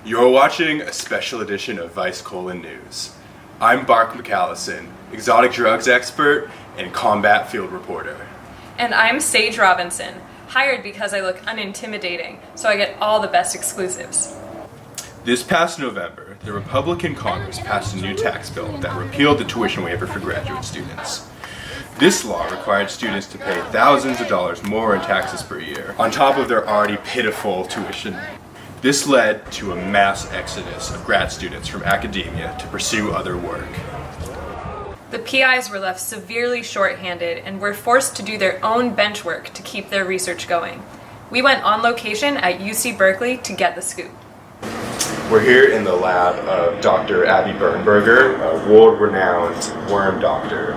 You're watching a special edition of Vice News. I'm Bark McAllison, exotic drugs expert and combat field reporter. And I'm Sage Robinson, hired because I look unintimidating, so I get all the best exclusives. This past November, the Republican Congress passed a new tax bill that repealed the tuition waiver for graduate students. This law required students to pay thousands of dollars more in taxes per year, on top of their already pitiful tuition. This led to a mass exodus of grad students from academia to pursue other work. The PIs were left severely short-handed and were forced to do their own bench work to keep their research going. We went on location at UC Berkeley to get the scoop. We're here in the lab of Dr. Abby Bernberger, a world-renowned worm doctor.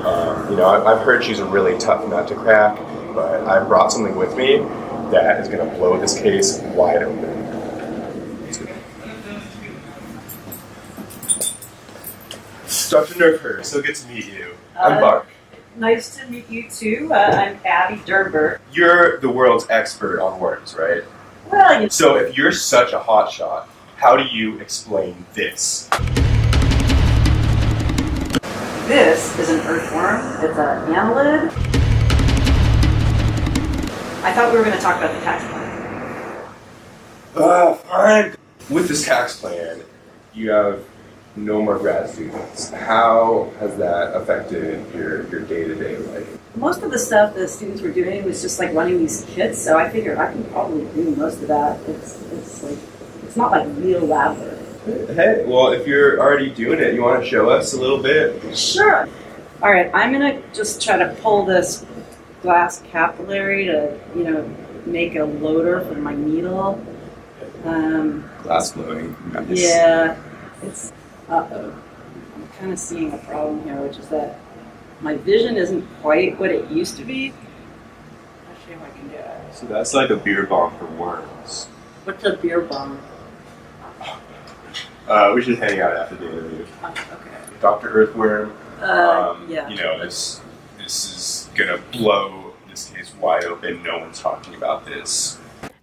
I've heard she's a really tough nut to crack, but I brought something with me that is going to blow this case wide open. Dr. Nerfer, so good to meet you. I'm Bark. Nice to meet you too. I'm Abby Dernberg. You're the world's expert on worms, right? Well, So if you're such a hotshot, how do you explain this? this is an earthworm. It's an annelid. I thought we were going to talk about the tax plan. Fine. With this tax plan, you have no more grad students. How has that affected your day-to-day life? Most of the stuff the students were doing was just like running these kits, so I figured I can probably do most of that. It's not like real lab work. Hey, well, if you're already doing it, you want to show us a little bit? Sure. All right, I'm gonna just try to pull this glass capillary to, make a loader for my needle. Glass blowing. Nice. Yeah, it's. I'm kind of seeing a problem here, which is that my vision isn't quite what it used to be. Let's see if I can do it. So that's like a beer bomb for worms. What's a beer bomb? We should hang out after the interview. Okay. Dr. Earthworm. Yeah. This is gonna blow this case wide open. No one's talking about this.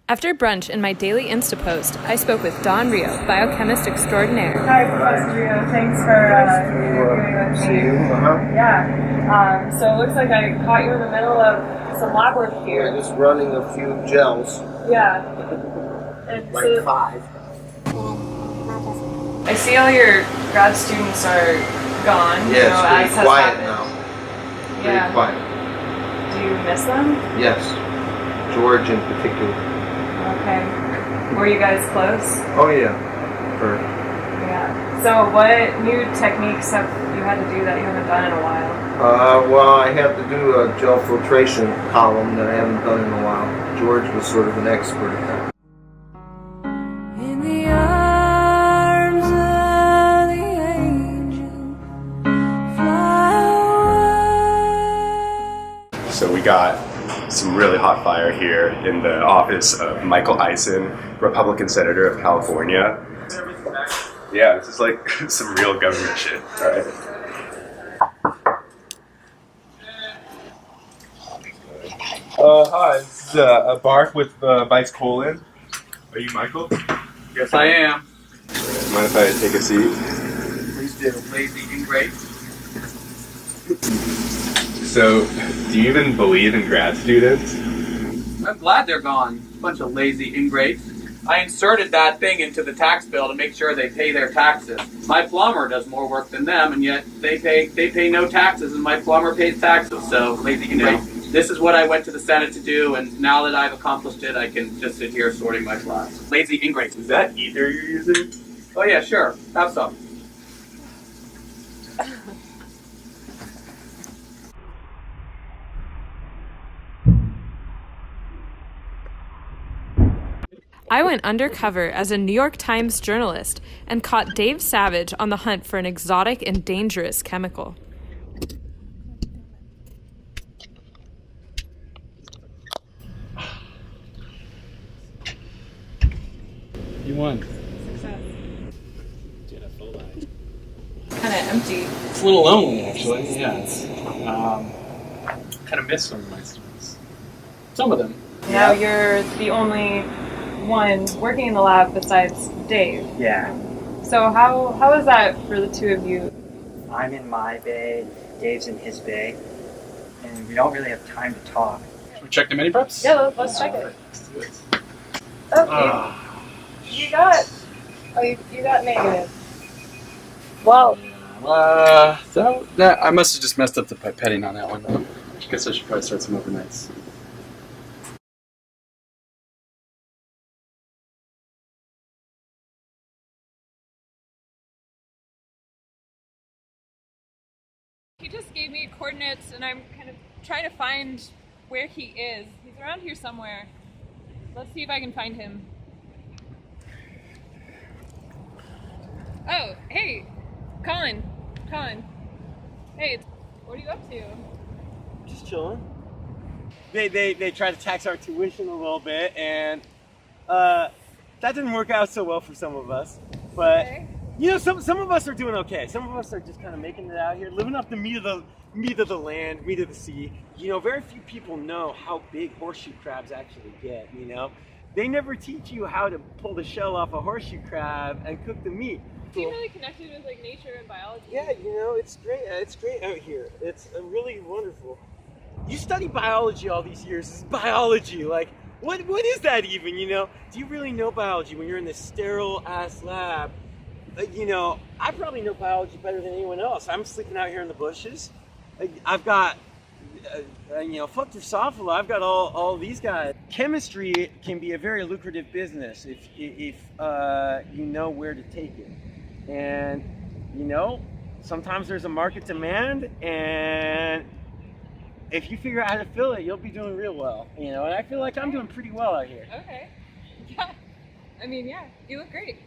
After brunch in my daily Insta post, I spoke with Don Rio, biochemist extraordinaire. Hi, Professor Rio. Thanks for interviewing with me. Yeah. So it looks like I caught you in the middle of some lab work here. We're just running a few gels. Yeah. And Like so 5. I see all your grad students are gone. Yeah, it's as pretty has quiet happened. now. Yeah. Pretty quiet. Do you miss them? Yes. George in particular. Okay. Were you guys close? Oh yeah. Yeah. So what new techniques have you had to do that you haven't done in a while? Well, I had to do a gel filtration column that I haven't done in a while. George was sort of an expert at that. In the arms of the angel, fly away. So we got some really hot fire here in the office of Michael Eisen, Republican Senator of California. Yeah, this is like some real government shit. All right. Hi, this is Bark with Vice Colon. Are you Michael? Yes, I am. Mind if I take a seat? Please do. Lazy ingrate. So, do you even believe in grad students? I'm glad they're gone. Bunch of lazy ingrates. I inserted that thing into the tax bill to make sure they pay their taxes. My plumber does more work than them, and yet they pay no taxes, and my plumber pays taxes. So, lazy ingrate. This is what I went to the Senate to do, and now that I've accomplished it, I can just sit here sorting my flies. Lazy ingrates. Is that ether you're using? Oh yeah, sure. Have some. I went undercover as a New York Times journalist and caught Dave Savage on the hunt for an exotic and dangerous chemical. You won. Kind of empty. It's a little lonely, actually. Yeah, it's kind of miss some of my students. Some of them. Now you're the only one working in the lab besides Dave. Yeah, So how is that for the two of you? I'm in my bay, Dave's in his bay, and we don't really have time to talk. Should we check the mini preps? Yeah, let's check it. Okay. You got you got negative. Well, That I must have just messed up the pipetting on that one. I guess I should probably start some overnights. He just gave me coordinates, and I'm kind of trying to find where he is. He's around here somewhere. Let's see if I can find him. Oh, hey, Colin. Hey, what are you up to? Just chilling. They tried to tax our tuition a little bit, and that didn't work out so well for some of us. But Okay. you know, some of us are doing okay. Some of us are just kind of making it out here, living up the meat of the land, meat of the sea. You know, very few people know how big horseshoe crabs actually get. You know, they never teach you how to pull the shell off a horseshoe crab and cook the meat. So you really connected with like nature and biology. Yeah, you know, it's great. It's great out here. It's really wonderful. You study biology all these years. It's biology. Like, what is that even, you know? Do you really know biology when you're in this sterile-ass lab? You know, I probably know biology better than anyone else. I'm sleeping out here in the bushes. I've got, you know, fuck Drosophila. I've got all these guys. Chemistry can be a very lucrative business if you know where to take it. And, you know, sometimes there's a market demand, and if you figure out how to fill it, you'll be doing real well, you know, and I feel like I'm doing pretty well out here. Okay. Yeah. I mean, yeah, you look great.